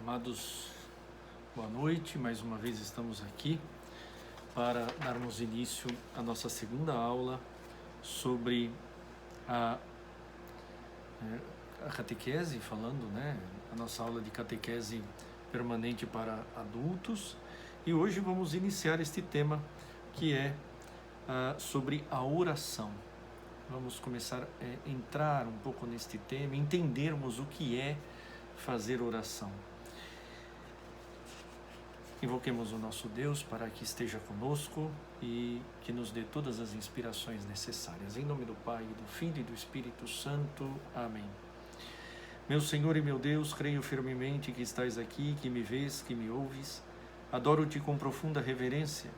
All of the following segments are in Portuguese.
Amados, boa noite. Mais uma vez estamos aqui para darmos início à nossa segunda aula sobre a catequese, falando, a nossa aula de catequese permanente para adultos. E hoje vamos iniciar este tema que é sobre a oração. Vamos começar a entrar um pouco neste tema, entendermos o que é fazer oração. Invoquemos o nosso Deus para que esteja conosco e que nos dê todas as inspirações necessárias. Em nome do Pai, do Filho e do Espírito Santo. Amém. Meu Senhor e meu Deus, creio firmemente que estás aqui, que me vês, que me ouves. Adoro-te com profunda reverência.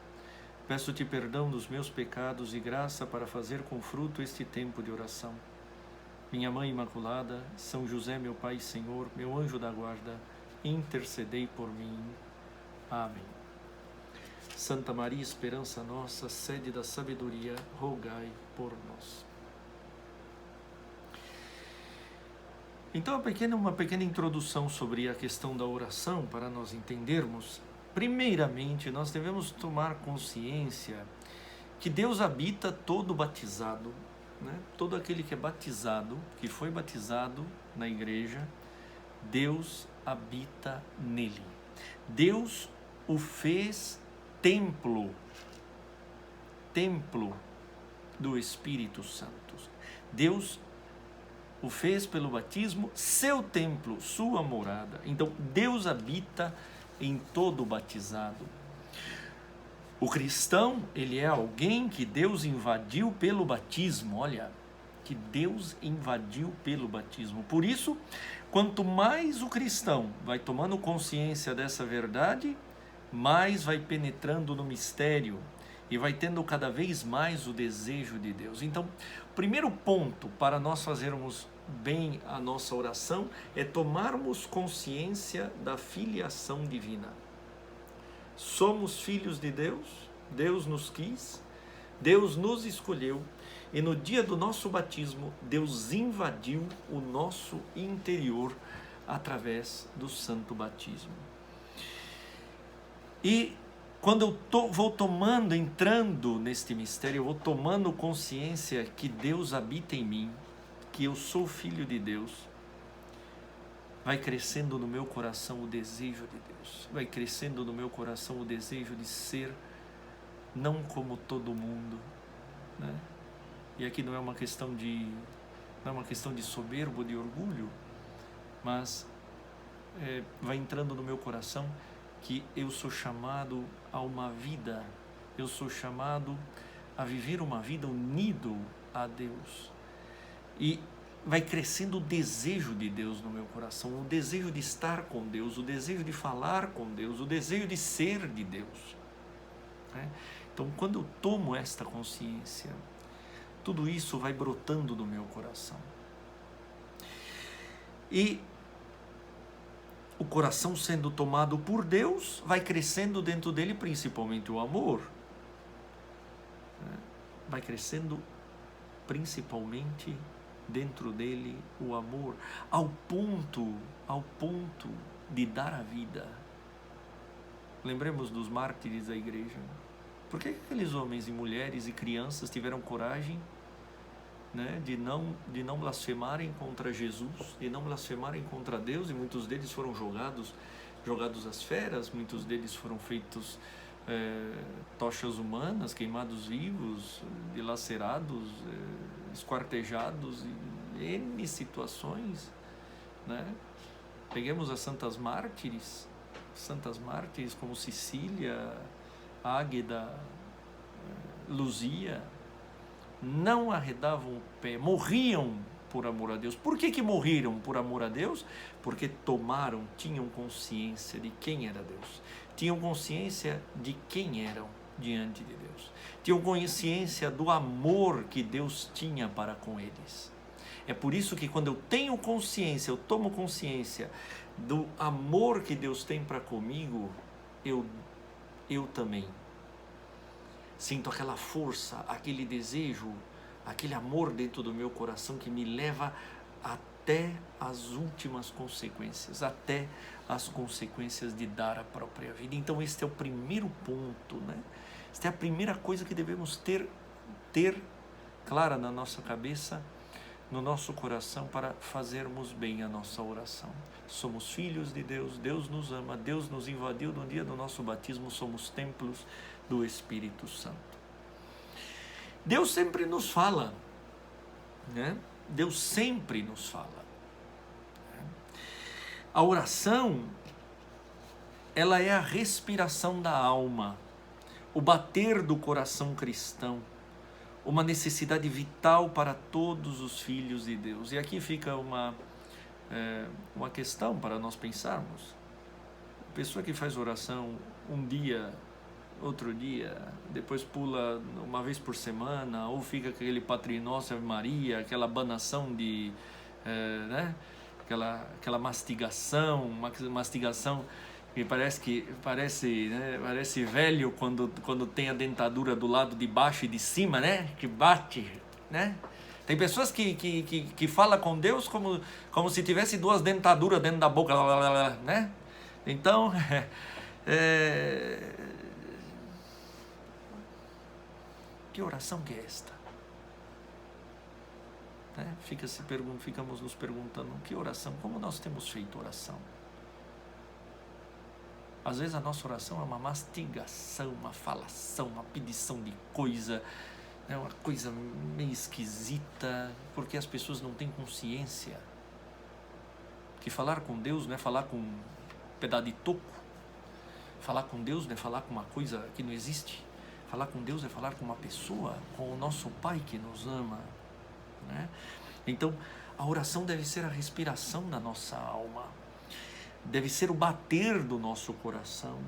Peço-te perdão dos meus pecados e graça para fazer com fruto este tempo de oração. Minha Mãe Imaculada, São José, meu Pai e Senhor, meu anjo da guarda, intercedei por mim. Amém. Santa Maria, esperança nossa, sede da sabedoria, rogai por nós. Então, uma pequena introdução sobre a questão da oração, para nós entendermos. Primeiramente, nós devemos tomar consciência que Deus habita todo batizado, todo aquele que é batizado, que foi batizado na igreja, Deus habita nele. Deus o fez templo do Espírito Santo. Deus o fez pelo batismo seu templo, sua morada. Então Deus habita em todo batizado. O cristão, ele é alguém que Deus invadiu pelo batismo. Olha, que Deus invadiu pelo batismo. Por isso, quanto mais o cristão vai tomando consciência dessa verdade, mais vai penetrando no mistério e vai tendo cada vez mais o desejo de Deus. Então, o primeiro ponto para nós fazermos bem a nossa oração é tomarmos consciência da filiação divina. Somos filhos de Deus, Deus nos quis, Deus nos escolheu e no dia do nosso batismo, Deus invadiu o nosso interior através do santo batismo. E quando eu vou entrando neste mistério, eu vou tomando consciência que Deus habita em mim, que eu sou filho de Deus, vai crescendo no meu coração o desejo de Deus, vai crescendo no meu coração o desejo de ser não como todo mundo, E aqui não é uma questão de soberbo, de orgulho, mas vai entrando no meu coração que eu sou chamado a uma vida, eu sou chamado a viver uma vida unido a Deus. E vai crescendo o desejo de Deus no meu coração, o desejo de estar com Deus, o desejo de falar com Deus, o desejo de ser de Deus. Então, quando eu tomo esta consciência, tudo isso vai brotando do meu coração. E o coração sendo tomado por Deus, vai crescendo dentro dele principalmente o amor. Vai crescendo principalmente dentro dele o amor, ao ponto de dar a vida. Lembremos dos mártires da igreja. Por que aqueles homens e mulheres e crianças tiveram coragem de não blasfemarem contra Jesus, de não blasfemarem contra Deus, e muitos deles foram jogados às feras, muitos deles foram feitos tochas humanas, queimados vivos, dilacerados, esquartejados, em N situações, Peguemos as santas mártires como Cecília, Águeda, Luzia, não arredavam o pé, morriam por amor a Deus. Por que morreram por amor a Deus? Porque tinham consciência de quem era Deus, tinham consciência de quem eram diante de Deus, tinham consciência do amor que Deus tinha para com eles. É por isso que quando eu tenho consciência, eu tomo consciência do amor que Deus tem para comigo, eu também sinto aquela força, aquele desejo, aquele amor dentro do meu coração que me leva a até as últimas consequências, até as consequências de dar a própria vida. Então este é o primeiro ponto, né? Esta é a primeira coisa que devemos ter clara na nossa cabeça, no nosso coração, para fazermos bem a nossa oração. Somos filhos de Deus, Deus nos ama, Deus nos invadiu no dia do nosso batismo, somos templos do Espírito Santo. Deus sempre nos fala, né? Deus sempre nos fala. A oração, ela é a respiração da alma, o bater do coração cristão, uma necessidade vital para todos os filhos de Deus. E aqui fica uma questão para nós pensarmos. A pessoa que faz oração um dia, outro dia, depois pula uma vez por semana, ou fica com aquele Padre Nosso, Ave Maria, aquela abanação de, né? aquela mastigação, que parece velho quando tem a dentadura do lado de baixo e de cima, né? Que bate, né? Tem pessoas que falam com Deus como se tivesse duas dentaduras dentro da boca, né? Então, que oração que é esta? Né? Ficamos nos perguntando, que oração? Como nós temos feito oração? Às vezes a nossa oração é uma mastigação, uma falação, uma pedição de coisa, é uma coisa meio esquisita, porque as pessoas não têm consciência que falar com Deus não é falar com um pedaço de toco, falar com Deus não é falar com uma coisa que não existe, falar com Deus é falar com uma pessoa, com o nosso Pai que nos ama, né? Então a oração deve ser a respiração da nossa alma, deve ser o bater do nosso coração,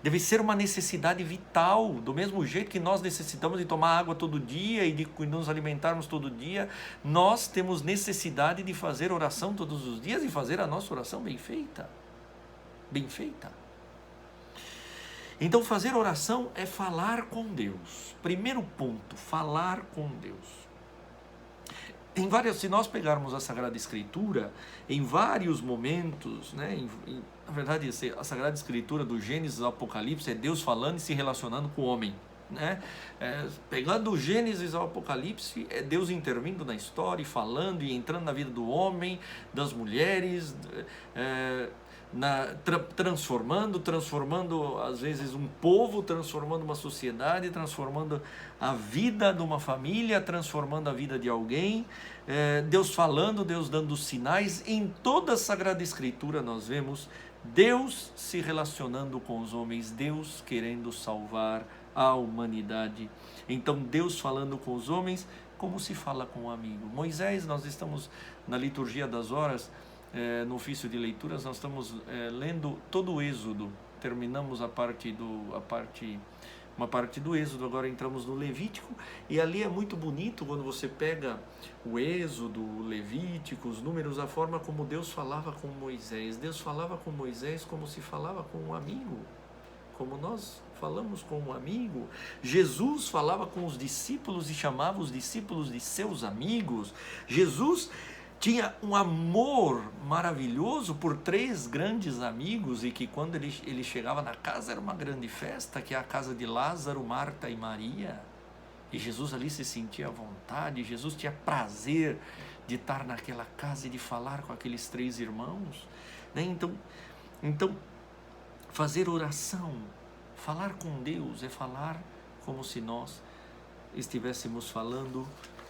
deve ser uma necessidade vital, do mesmo jeito que nós necessitamos de tomar água todo dia e de nos alimentarmos todo dia, nós temos necessidade de fazer oração todos os dias e fazer a nossa oração bem feita. Bem feita. Então fazer oração é falar com Deus. Primeiro ponto, falar com Deus. Se nós pegarmos a Sagrada Escritura, em vários momentos, né, na verdade a Sagrada Escritura do Gênesis ao Apocalipse é Deus falando e se relacionando com o homem, né? Pegando o Gênesis ao Apocalipse, é Deus intervindo na história e falando e entrando na vida do homem, das mulheres, transformando às vezes um povo, transformando uma sociedade, transformando a vida de uma família, transformando a vida de alguém, Deus falando, Deus dando sinais. Em toda a Sagrada Escritura nós vemos Deus se relacionando com os homens, Deus querendo salvar a humanidade. Então Deus falando com os homens como se fala com um amigo. Moisés, nós estamos na liturgia das horas, no ofício de leituras, nós estamos lendo todo o Êxodo, terminamos uma parte do Êxodo, agora entramos no Levítico, e ali é muito bonito quando você pega o Êxodo, o Levítico, os Números, a forma como Deus falava com Moisés. Deus falava com Moisés como se falava com um amigo, como nós falamos com um amigo. Jesus falava com os discípulos e chamava os discípulos de seus amigos. Jesus tinha um amor maravilhoso por 3 grandes amigos, e que quando ele chegava na casa era uma grande festa, que é a casa de Lázaro, Marta e Maria, e Jesus ali se sentia à vontade. Jesus tinha prazer de estar naquela casa e de falar com aqueles 3 irmãos, né? Então fazer oração, falar com Deus, é falar como se nós estivéssemos falando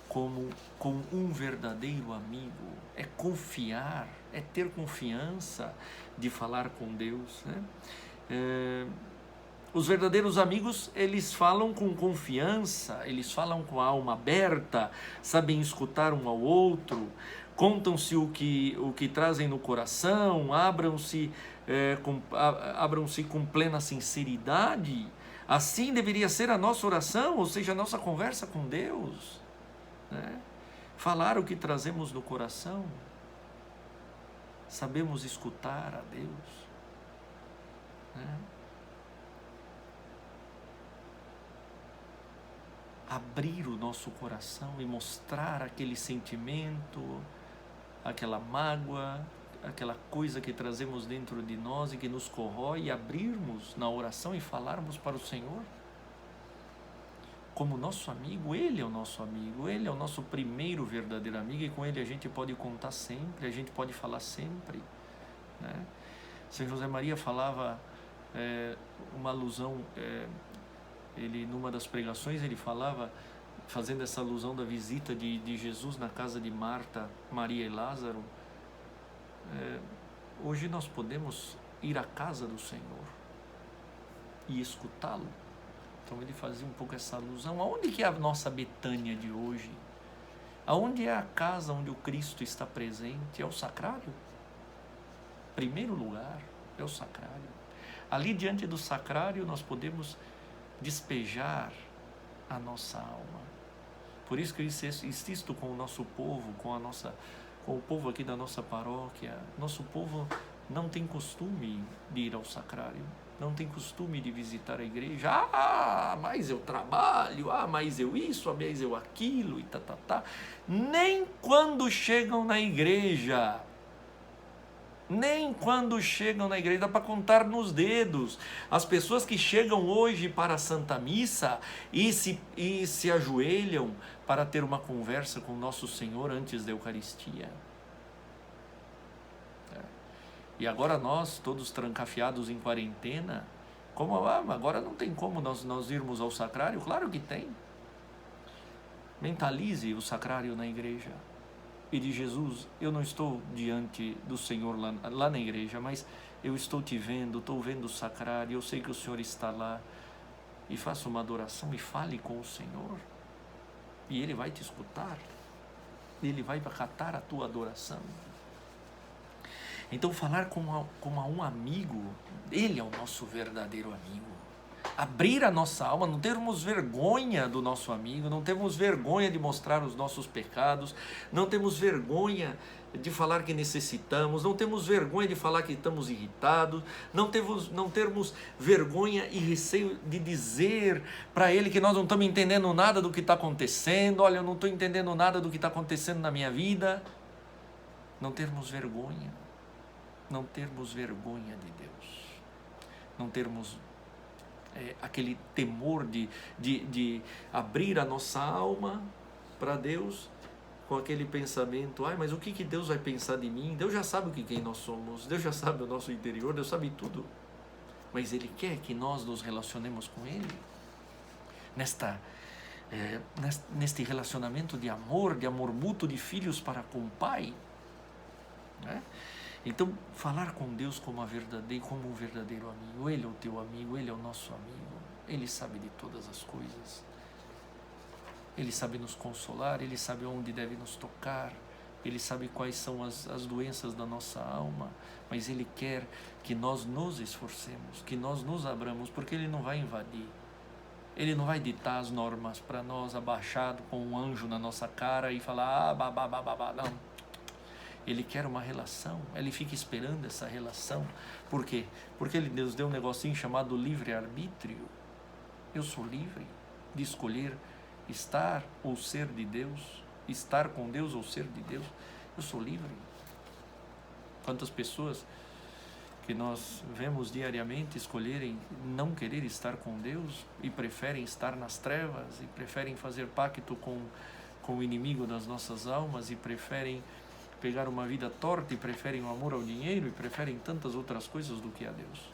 com um verdadeiro amigo, é confiar, é ter confiança de falar com Deus, né? Os verdadeiros amigos, eles falam com confiança, eles falam com a alma aberta, sabem escutar um ao outro, contam-se o que trazem no coração, abram-se com plena sinceridade. Assim deveria ser a nossa oração, ou seja, a nossa conversa com Deus, né? Falar o que trazemos no coração, sabemos escutar a Deus, né? Abrir o nosso coração e mostrar aquele sentimento, aquela mágoa, aquela coisa que trazemos dentro de nós e que nos corrói, e abrirmos na oração e falarmos para o Senhor como nosso amigo. Ele é o nosso amigo, Ele é o nosso primeiro verdadeiro amigo, e com Ele a gente pode contar sempre, a gente pode falar sempre, né? São José Maria falava, uma alusão, ele numa das pregações ele falava, fazendo essa alusão da visita de Jesus na casa de Marta, Maria e Lázaro. Hoje nós podemos ir à casa do Senhor e escutá-lo. Então ele fazia um pouco essa alusão. Aonde que é a nossa Betânia de hoje? Aonde é a casa onde o Cristo está presente? É o sacrário. Primeiro lugar, é o sacrário. Ali diante do sacrário nós podemos despejar a nossa alma. Por isso que eu insisto com o nosso povo, com o povo aqui da nossa paróquia. Nosso povo não tem costume de ir ao sacrário, não tem costume de visitar a igreja. Mas eu trabalho, mas eu isso, mas eu aquilo, e tá. Nem quando chegam na igreja, dá para contar nos dedos as pessoas que chegam hoje para a Santa Missa e se ajoelham para ter uma conversa com Nosso Senhor antes da Eucaristia. E agora nós, todos trancafiados em quarentena, agora não tem como nós irmos ao sacrário? Claro que tem. Mentalize o sacrário na igreja. E de Jesus, eu não estou diante do Senhor lá na igreja, mas eu estou te vendo, estou vendo o sacrário, eu sei que o Senhor está lá. E faça uma adoração e fale com o Senhor. E Ele vai te escutar. Ele vai acatar a tua adoração. Então falar como a um amigo, Ele é o nosso verdadeiro amigo. Abrir a nossa alma, não termos vergonha do nosso amigo, não temos vergonha de mostrar os nossos pecados, não temos vergonha de falar que necessitamos, não temos vergonha de falar que estamos irritados, não termos vergonha e receio de dizer para Ele que nós não estamos entendendo nada do que está acontecendo. Olha, eu não estou entendendo nada do que está acontecendo na minha vida. Não termos vergonha. Não termos vergonha de Deus, não termos aquele temor de abrir a nossa alma para Deus com aquele pensamento, mas o que Deus vai pensar de mim? Deus já sabe quem nós somos, Deus já sabe o nosso interior, Deus sabe tudo, mas Ele quer que nós nos relacionemos com Ele, neste relacionamento de amor mútuo de filhos para com o Pai, né? Então, falar com Deus como um verdadeiro amigo. Ele é o teu amigo, Ele é o nosso amigo. Ele sabe de todas as coisas. Ele sabe nos consolar, Ele sabe onde deve nos tocar. Ele sabe quais são as doenças da nossa alma. Mas Ele quer que nós nos esforcemos, que nós nos abramos, porque Ele não vai invadir. Ele não vai ditar as normas para nós abaixado com um anjo na nossa cara e falar, não. Ele quer uma relação, Ele fica esperando essa relação. Por quê? Porque Ele nos deu um negocinho chamado livre-arbítrio. Eu sou livre de escolher estar ou ser de Deus, estar com Deus ou ser de Deus. Eu sou livre. Quantas pessoas que nós vemos diariamente escolherem não querer estar com Deus e preferem estar nas trevas, e preferem fazer pacto com o inimigo das nossas almas, e preferem pegar uma vida torta, e preferem o amor ao dinheiro, e preferem tantas outras coisas do que a Deus.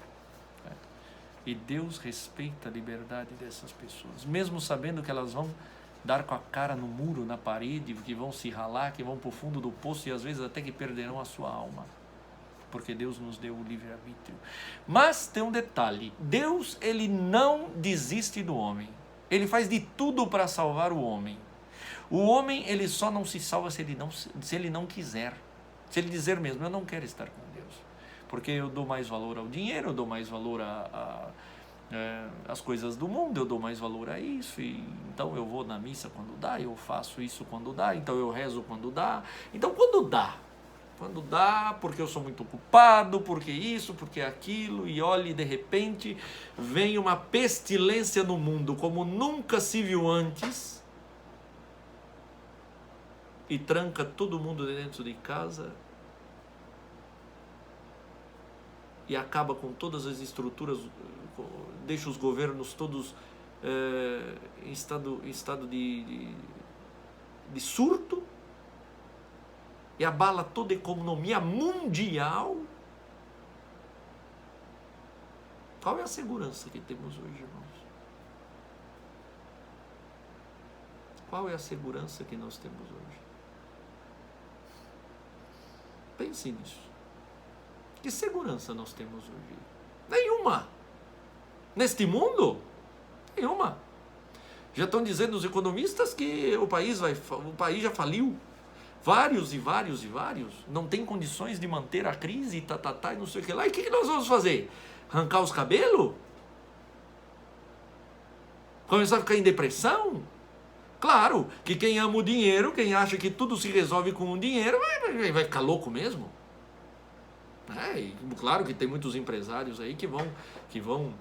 E Deus respeita a liberdade dessas pessoas, mesmo sabendo que elas vão dar com a cara no muro, na parede, que vão se ralar, que vão para o fundo do poço, e às vezes até que perderão a sua alma, porque Deus nos deu o livre-arbítrio. Mas tem um detalhe: Deus, Ele não desiste do homem, Ele faz de tudo para salvar o homem. O homem, ele só não se salva se ele não quiser. Se ele dizer mesmo, eu não quero estar com Deus, porque eu dou mais valor ao dinheiro, eu dou mais valor às coisas do mundo, eu dou mais valor a isso, e então eu vou na missa quando dá, eu faço isso quando dá, então eu rezo quando dá. Então quando dá, porque eu sou muito ocupado, porque isso, porque aquilo, e olhe, de repente vem uma pestilência no mundo como nunca se viu antes. e tranca todo mundo dentro de casa e acaba com todas as estruturas, deixa os governos todos em estado de surto e abala toda a economia mundial. Qual é a segurança que temos hoje, irmãos? Qual é a segurança que nós temos hoje? Pense nisso. Que segurança nós temos hoje? Nenhuma. Neste mundo? Nenhuma. Já estão dizendo os economistas que o país já faliu. Vários e vários e vários. Não tem condições de manter a crise, e não sei o que lá. E o que nós vamos fazer? Arrancar os cabelos? Começar a ficar em depressão? Claro que quem ama o dinheiro, quem acha que tudo se resolve com o dinheiro, vai ficar louco mesmo. E claro que tem muitos empresários aí que vão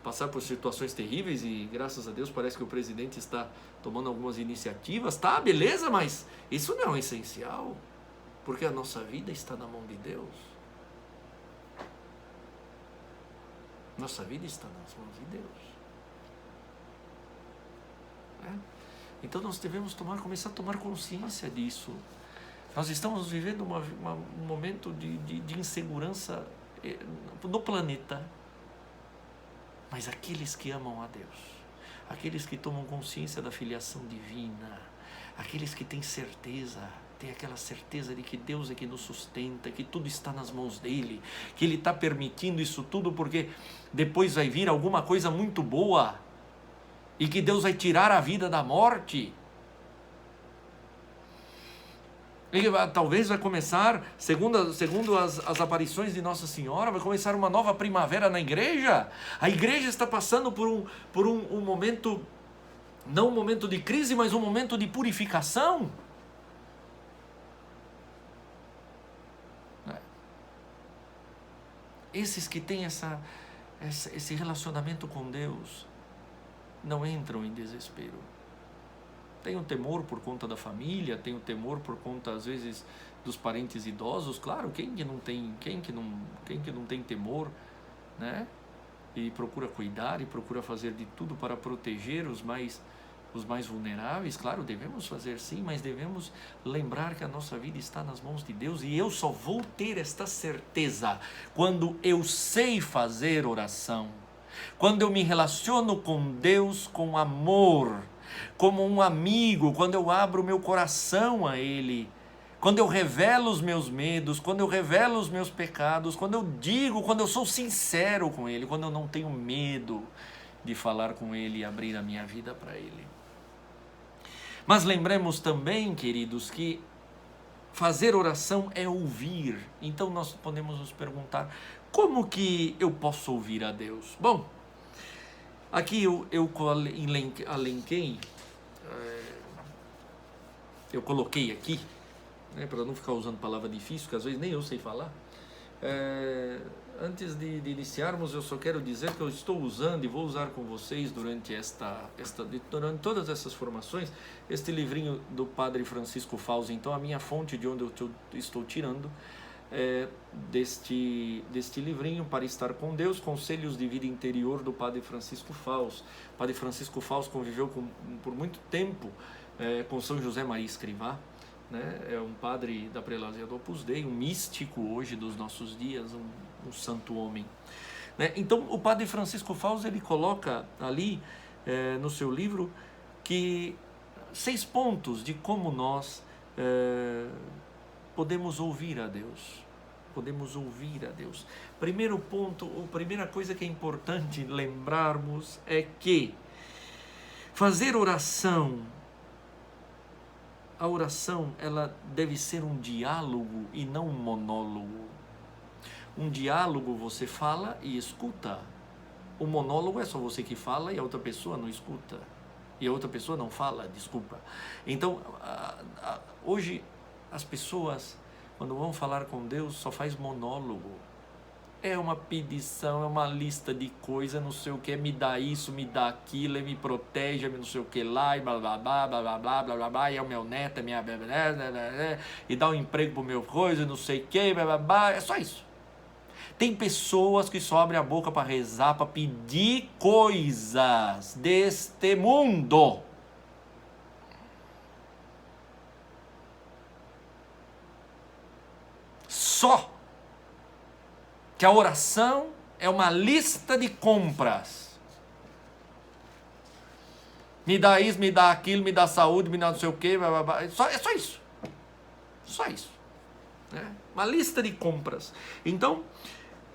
passar por situações terríveis e graças a Deus parece que o presidente está tomando algumas iniciativas, tá, beleza, mas isso não é essencial, porque a nossa vida está na mão de Deus. Nossa vida está nas mãos de Deus. Então nós devemos começar a tomar consciência disso. Nós estamos vivendo um momento de insegurança no planeta. Mas aqueles que amam a Deus, aqueles que tomam consciência da filiação divina, aqueles que têm certeza, têm aquela certeza de que Deus é que nos sustenta, que tudo está nas mãos dEle, que Ele está permitindo isso tudo porque depois vai vir alguma coisa muito boa e que Deus vai tirar a vida da morte. E talvez vai começar, segundo as aparições de Nossa Senhora, vai começar uma nova primavera na igreja. A igreja está passando por um momento, não um momento de crise, mas um momento de purificação. Esses que têm esse relacionamento com Deus não entram em desespero. Tem um temor por conta da família, tem um temor por conta, às vezes, dos parentes idosos. Claro, quem que não tem temor, né? E procura cuidar e procura fazer de tudo para proteger os mais vulneráveis. Claro, devemos fazer sim, mas devemos lembrar que a nossa vida está nas mãos de Deus e eu só vou ter esta certeza quando eu sei fazer oração, quando eu me relaciono com Deus com amor, como um amigo, quando eu abro meu coração a Ele, quando eu revelo os meus medos, quando eu revelo os meus pecados, quando eu sou sincero com Ele, quando eu não tenho medo de falar com Ele e abrir a minha vida para Ele. Mas lembremos também, queridos, que fazer oração é ouvir. Então nós podemos nos perguntar, como que eu posso ouvir a Deus? Bom, aqui eu coloquei aqui, né, para não ficar usando palavra difícil, que às vezes nem eu sei falar. Antes de iniciarmos, eu só quero dizer que eu estou usando e vou usar com vocês durante durante todas essas formações, este livrinho do Padre Francisco Fauzi. Então a minha fonte de onde eu estou tirando deste livrinho, Para Estar com Deus, Conselhos de Vida Interior, do Padre Francisco Fauzi. O Padre Francisco Fauzi conviveu por muito tempo com São José Maria Escrivá, né? É um padre da prelazia do Opus Dei, um místico hoje dos nossos dias, um santo homem, né? Então o Padre Francisco Fauzi, ele coloca ali no seu livro que 6 pontos de como nós podemos ouvir a Deus. Podemos ouvir a Deus. Primeiro ponto, ou primeira coisa que é importante lembrarmos é que fazer oração, a oração, ela deve ser um diálogo e não um monólogo. Um diálogo você fala e escuta. O monólogo é só você que fala e a outra pessoa não escuta. E a outra pessoa não fala, desculpa. Então, hoje as pessoas, quando vão falar com Deus, só faz monólogo. é uma pedição, é uma lista de coisas, não sei o que, me dá isso, me dá aquilo, me protege, me não sei o que lá, e blá blá blá, blá blá blá, blá blá blá, e é o meu neto, é minha... e dá um emprego pro meu coisa, não sei o que, blá blá blá, é só isso. Tem pessoas que só abrem a boca para rezar, para pedir coisas deste mundo. Só que a oração é uma lista de compras. Me dá isso, me dá aquilo, me dá saúde, me dá não sei o quê, blá, blá, blá. É só isso. Só isso. Uma lista de compras. Então,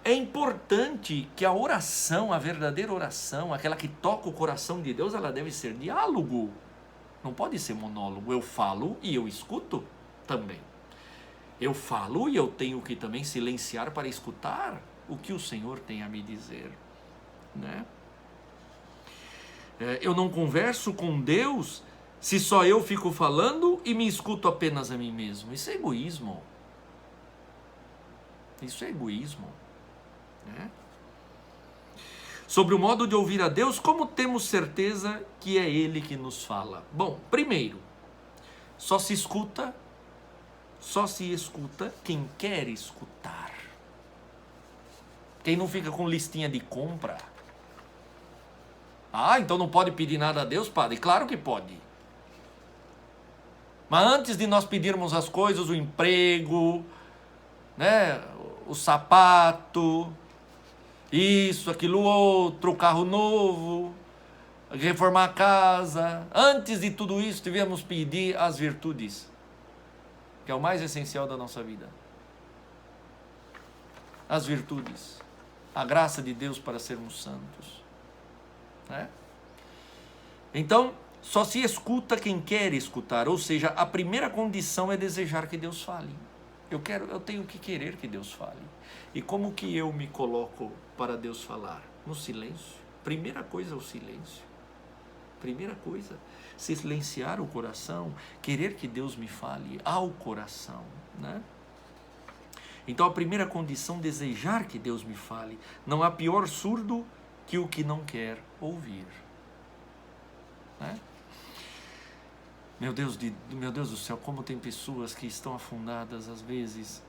é importante que a oração, a verdadeira oração, aquela que toca o coração de Deus, ela deve ser diálogo. Não pode ser monólogo. Eu falo e eu escuto também. Eu falo e eu tenho que também silenciar para escutar o que o Senhor tem a me dizer, né? Eu não converso com Deus se só eu fico falando e me escuto apenas a mim mesmo. Isso é egoísmo. Isso é egoísmo, né? Sobre o modo de ouvir a Deus, como temos certeza que é Ele que nos fala? Bom, primeiro, só se escuta quem quer escutar. Quem não fica com listinha de compra. Ah, então não pode pedir nada a Deus, padre? Claro que pode. Mas antes de nós pedirmos as coisas, o emprego, né, o sapato, isso, aquilo outro, o carro novo, reformar a casa, antes de tudo isso, devemos pedir as virtudes, que é o mais essencial da nossa vida. As virtudes, a graça de Deus para sermos santos, né? Então, só se escuta quem quer escutar, ou seja, a primeira condição é desejar que Deus fale. Eu tenho que querer que Deus fale. E como que eu me coloco para Deus falar? No silêncio. Primeira coisa é o silêncio. Primeira coisa, silenciar o coração, querer que Deus me fale ao coração, né? Então a primeira condição, desejar que Deus me fale. Não há pior surdo que o que não quer ouvir, né? Meu Deus do céu, como tem pessoas que estão afundadas às vezes.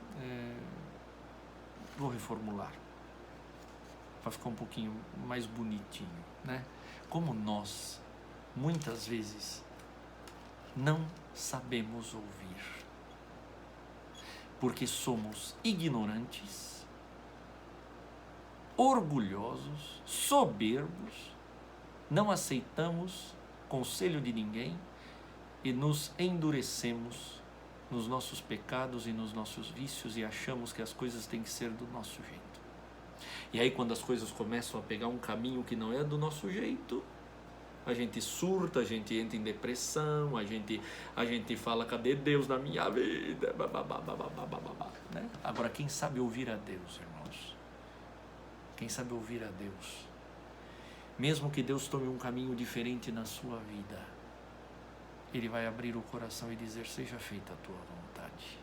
Vou reformular para ficar um pouquinho mais bonitinho, né? Como nós muitas vezes não sabemos ouvir, porque somos ignorantes, orgulhosos, soberbos, não aceitamos conselho de ninguém e nos endurecemos nos nossos pecados e nos nossos vícios e achamos que as coisas têm que ser do nosso jeito. E aí quando as coisas começam a pegar um caminho que não é do nosso jeito, a gente surta, a gente entra em depressão, a gente fala, cadê Deus na minha vida? Né? Agora, quem sabe ouvir a Deus, irmãos? Quem sabe ouvir a Deus? Mesmo que Deus tome um caminho diferente na sua vida, Ele vai abrir o coração e dizer, seja feita a tua vontade.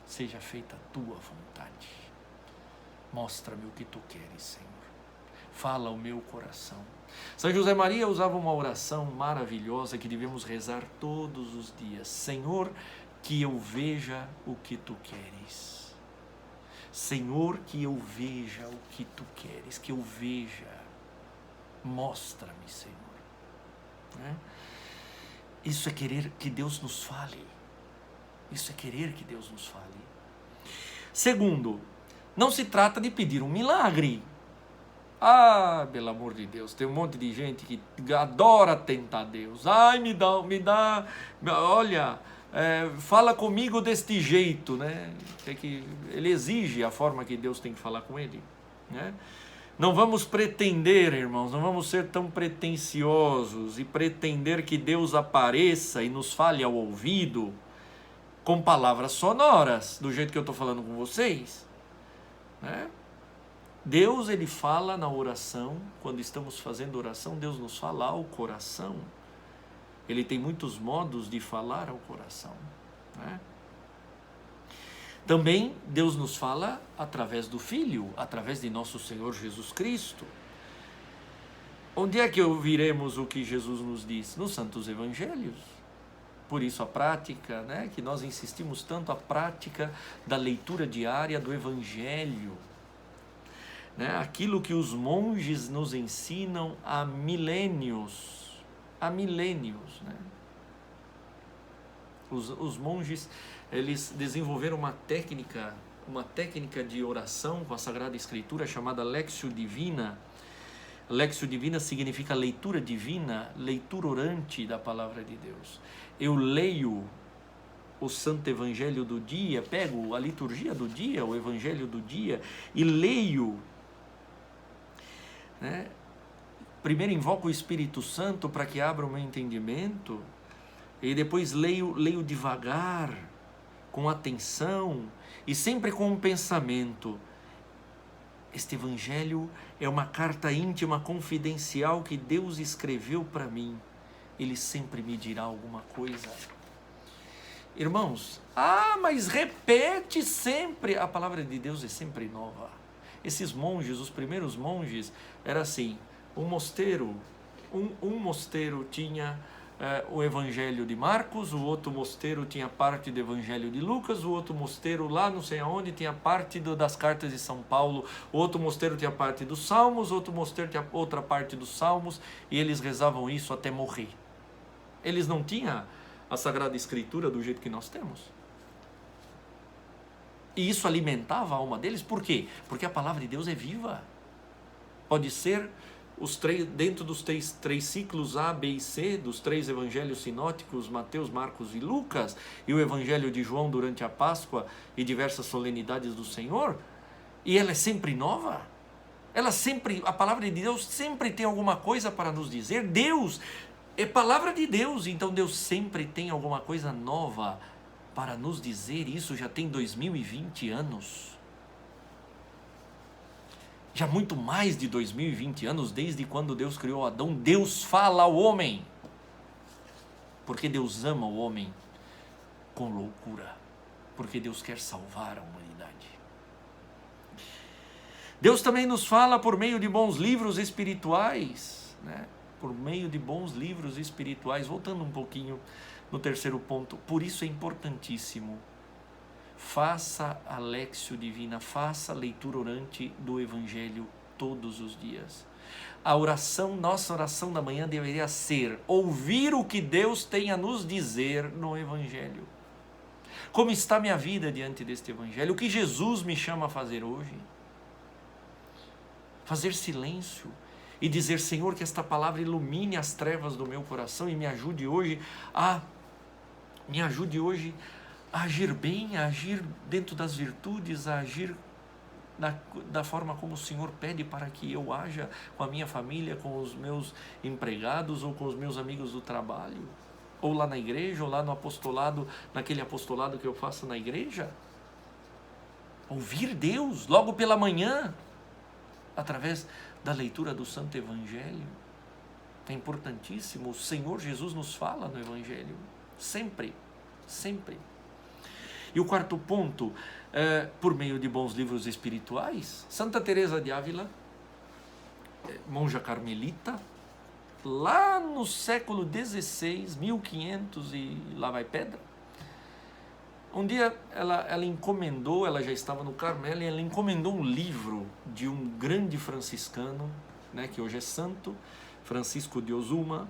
Seja feita a tua vontade. Mostra-me o que tu queres, Senhor. Fala ao meu coração. São José Maria usava uma oração maravilhosa que devemos rezar todos os dias. Senhor, que eu veja o que tu queres. Senhor, que eu veja o que tu queres. Que eu veja. Mostra-me, Senhor. Né? Isso é querer que Deus nos fale. Isso é querer que Deus nos fale. Segundo, não se trata de pedir um milagre. Ah, pelo amor de Deus, tem um monte de gente que adora tentar Deus. Ai, me dá, olha, fala comigo deste jeito, né? É que ele exige a forma que Deus tem que falar com ele, né? Não vamos pretender, irmãos, não vamos ser tão pretensiosos e pretender que Deus apareça e nos fale ao ouvido com palavras sonoras, do jeito que eu estou falando com vocês, né? Deus, ele fala na oração, quando estamos fazendo oração, Deus nos fala ao coração. Ele tem muitos modos de falar ao coração, né? Também Deus nos fala através do Filho, através de nosso Senhor Jesus Cristo. Onde é que ouviremos o que Jesus nos diz? Nos Santos Evangelhos. Por isso a prática, né, que nós insistimos tanto, a prática da leitura diária do Evangelho. Né, aquilo que os monges nos ensinam há milênios. Né? Os monges, eles desenvolveram uma técnica de oração com a Sagrada Escritura chamada Lectio Divina. Lectio Divina significa leitura divina, leitura orante da Palavra de Deus. Eu leio o Santo Evangelho do dia, pego a liturgia do dia, o Evangelho do dia, e leio, né? Primeiro invoco o Espírito Santo para que abra o meu entendimento, e depois leio devagar, com atenção, e sempre com um pensamento. Este Evangelho é uma carta íntima, confidencial que Deus escreveu para mim. Ele sempre me dirá alguma coisa. Irmãos, mas repete sempre. A palavra de Deus é sempre nova. Esses monges, os primeiros monges, era assim, um mosteiro tinha o Evangelho de Marcos, o outro mosteiro tinha parte do Evangelho de Lucas, o outro mosteiro lá não sei aonde tinha parte das cartas de São Paulo, o outro mosteiro tinha parte dos Salmos, outro mosteiro tinha outra parte dos Salmos, e eles rezavam isso até morrer. Eles não tinham a Sagrada Escritura do jeito que nós temos. E isso alimentava a alma deles, por quê? Porque a palavra de Deus é viva. Pode ser dentro dos três ciclos A, B e C, dos 3 evangelhos sinóticos, Mateus, Marcos e Lucas, e o evangelho de João durante a Páscoa e diversas solenidades do Senhor, e ela é sempre nova. A palavra de Deus sempre tem alguma coisa para nos dizer. Deus é palavra de Deus, então Deus sempre tem alguma coisa nova para nos dizer. Isso já tem 2020 anos. Já muito mais de 2020 anos, desde quando Deus criou Adão, Deus fala ao homem. Porque Deus ama o homem com loucura. Porque Deus quer salvar a humanidade. Deus também nos fala por meio de bons livros espirituais, né? Por meio de bons livros espirituais. Voltando um pouquinho no terceiro ponto, por isso é importantíssimo. Faça a Lectio Divina, faça a leitura orante do Evangelho todos os dias. Nossa oração da manhã deveria ser ouvir o que Deus tem a nos dizer no Evangelho. Como está minha vida diante deste Evangelho? O que Jesus me chama a fazer hoje? Fazer silêncio e dizer, Senhor, que esta palavra ilumine as trevas do meu coração e me ajude hoje a agir bem, a agir dentro das virtudes, a agir da forma como o Senhor pede para que eu haja com a minha família, com os meus empregados ou com os meus amigos do trabalho, ou lá na igreja, ou lá no apostolado, naquele apostolado que eu faço na igreja. Ouvir Deus logo pela manhã, através da leitura do Santo Evangelho. É importantíssimo. O Senhor Jesus nos fala no Evangelho, sempre. E o quarto ponto, por meio de bons livros espirituais. Santa Teresa de Ávila, monja carmelita, lá no século XVI, 1500 e lá vai pedra. Um dia ela encomendou, ela já estava no Carmelo, e ela encomendou um livro de um grande franciscano, né, que hoje é santo, Francisco de Osuma.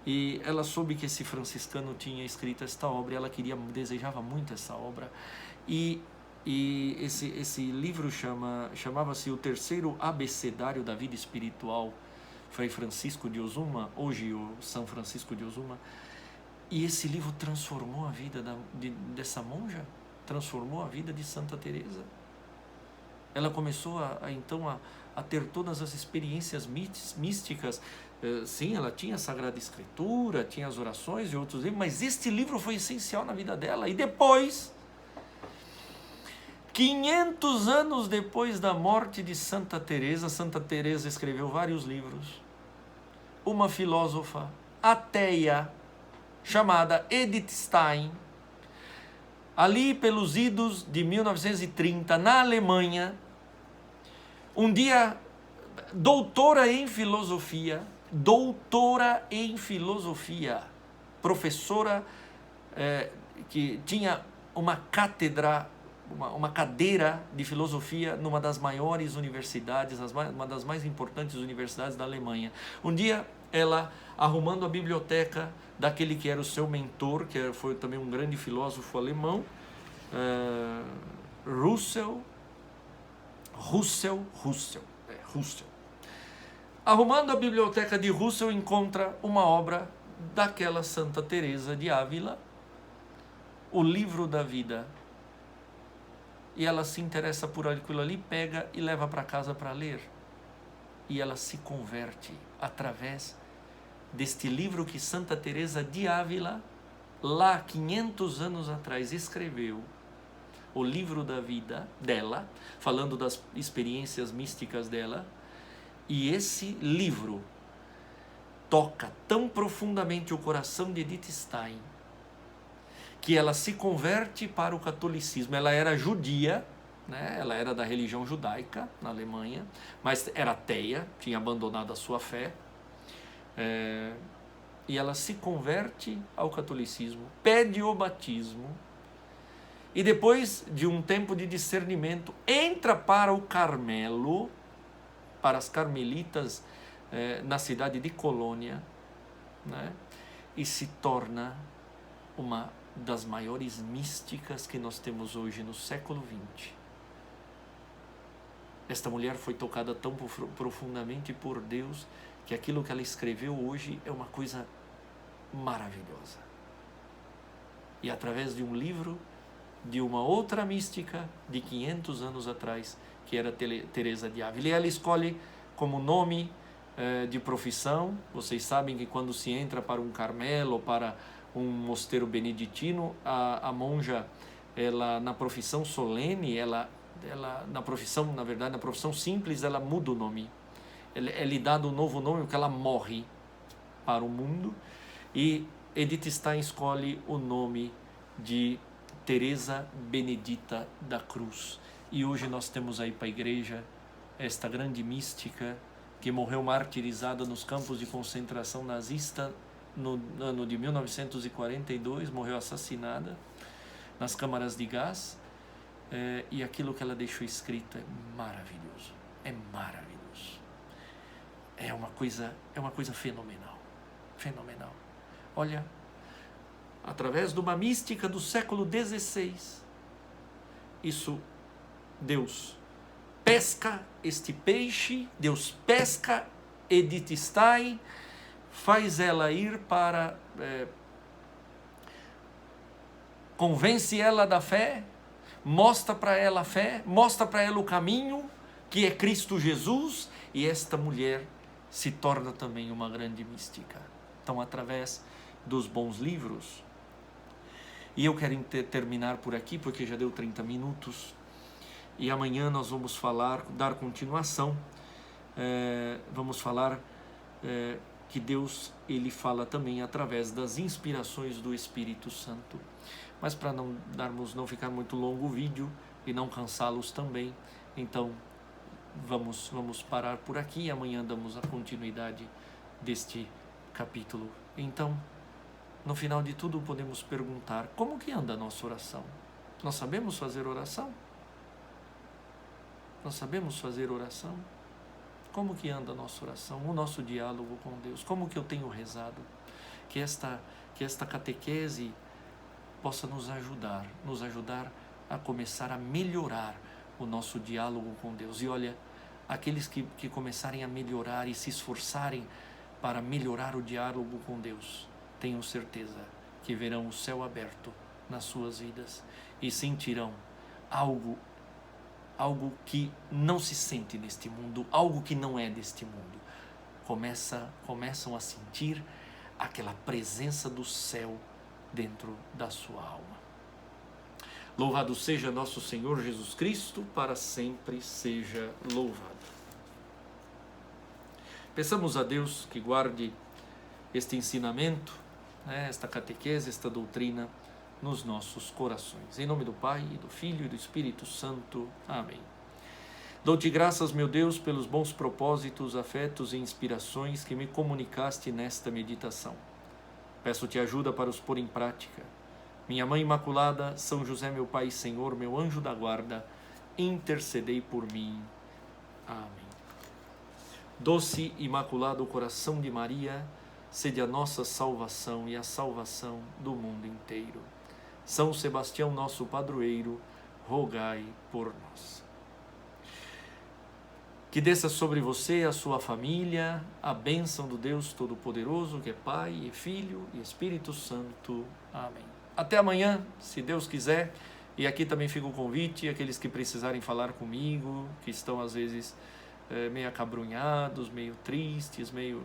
E ela soube que esse franciscano tinha escrito esta obra, e ela desejava muito essa obra. E esse livro chamava-se O Terceiro Abecedário da Vida Espiritual, Frei Francisco de Osuma, hoje o São Francisco de Osuma. E esse livro transformou a vida dessa monja, transformou a vida de Santa Teresa. Ela começou então a ter todas as experiências místicas. Sim, ela tinha a Sagrada Escritura, tinha as orações e outros livros, mas este livro foi essencial na vida dela. E depois, 500 anos depois da morte de Santa Teresa escreveu vários livros. Uma filósofa ateia chamada Edith Stein ali pelos idos de 1930, na Alemanha, um dia, doutora em filosofia, professora que tinha uma cátedra, uma cadeira de filosofia numa das maiores universidades, uma das mais importantes universidades da Alemanha. Um dia, ela, arrumando a biblioteca daquele que era o seu mentor, que foi também um grande filósofo alemão, Russell. Arrumando a biblioteca de Russell, encontra uma obra daquela Santa Teresa de Ávila, o Livro da Vida. E ela se interessa por aquilo ali, pega e leva para casa para ler. E ela se converte através deste livro que Santa Teresa de Ávila, lá 500 anos atrás, escreveu, o Livro da Vida dela, falando das experiências místicas dela. E esse livro toca tão profundamente o coração de Edith Stein, que ela se converte para o catolicismo. Ela era judia, né? Ela era da religião judaica na Alemanha, mas era ateia, tinha abandonado a sua fé. E ela se converte ao catolicismo, pede o batismo, e depois de um tempo de discernimento, entra para o Carmelo, para as carmelitas na cidade de Colônia, né? E se torna uma das maiores místicas que nós temos hoje no século XX. Esta mulher foi tocada tão profundamente por Deus que aquilo que ela escreveu hoje é uma coisa maravilhosa. E através de um livro de uma outra mística de 500 anos atrás, que era Teresa de Ávila. E ela escolhe como nome de profissão. Vocês sabem que quando se entra para um Carmelo, para um mosteiro beneditino, a monja, ela, na profissão solene, ela na profissão, na verdade, na profissão simples, ela muda o nome. É lhe dado um novo nome porque ela morre para o mundo. E Edith Stein escolhe o nome de Teresa Benedita da Cruz. E hoje nós temos aí para a igreja esta grande mística que morreu martirizada nos campos de concentração nazista no ano de 1942, morreu assassinada nas câmaras de gás. E aquilo que ela deixou escrito é maravilhoso, é uma coisa fenomenal. Olha, através de uma mística do século XVI, Deus pesca este peixe, Deus pesca Edith Stein, faz ela ir para... convence ela da fé, mostra para ela a fé, mostra para ela o caminho, que é Cristo Jesus, e esta mulher se torna também uma grande mística. Então, através dos bons livros. E eu quero terminar por aqui, porque já deu 30 minutos, e amanhã nós vamos dar continuação, vamos falar que Deus, Ele fala também através das inspirações do Espírito Santo. Mas para não ficar muito longo o vídeo e não cansá-los também, então vamos parar por aqui e amanhã damos a continuidade deste capítulo. Então, no final de tudo, podemos perguntar: como que anda a nossa oração? Nós sabemos fazer oração? Como que anda a nossa oração? O nosso diálogo com Deus? Como que eu tenho rezado? Que esta catequese possa nos ajudar a começar a melhorar o nosso diálogo com Deus. E olha, aqueles que começarem a melhorar e se esforçarem para melhorar o diálogo com Deus, tenham certeza que verão o céu aberto nas suas vidas e sentirão algo que não se sente neste mundo, algo que não é deste mundo. Começam a sentir aquela presença do céu dentro da sua alma. Louvado seja nosso Senhor Jesus Cristo, para sempre seja louvado. Peçamos a Deus que guarde este ensinamento, esta catequese, esta doutrina nos nossos corações. Em nome do Pai, e do Filho e do Espírito Santo. Amém. Dou-te graças, meu Deus, pelos bons propósitos, afetos e inspirações que me comunicaste nesta meditação. Peço-te ajuda para os pôr em prática. Minha Mãe Imaculada, São José, meu Pai e Senhor, meu anjo da guarda, intercedei por mim. Amém. Doce e Imaculado Coração de Maria, sede a nossa salvação e a salvação do mundo inteiro. São Sebastião, nosso padroeiro, rogai por nós. Que desça sobre você e a sua família a bênção do Deus Todo-Poderoso, que é Pai e Filho e Espírito Santo. Amém. Até amanhã, se Deus quiser. E aqui também fica o convite, aqueles que precisarem falar comigo, que estão às vezes meio acabrunhados, meio tristes, meio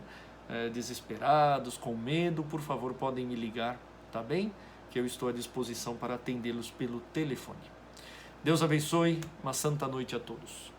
desesperados, com medo, por favor, podem me ligar, tá bem? Que eu estou à disposição para atendê-los pelo telefone. Deus abençoe, uma santa noite a todos.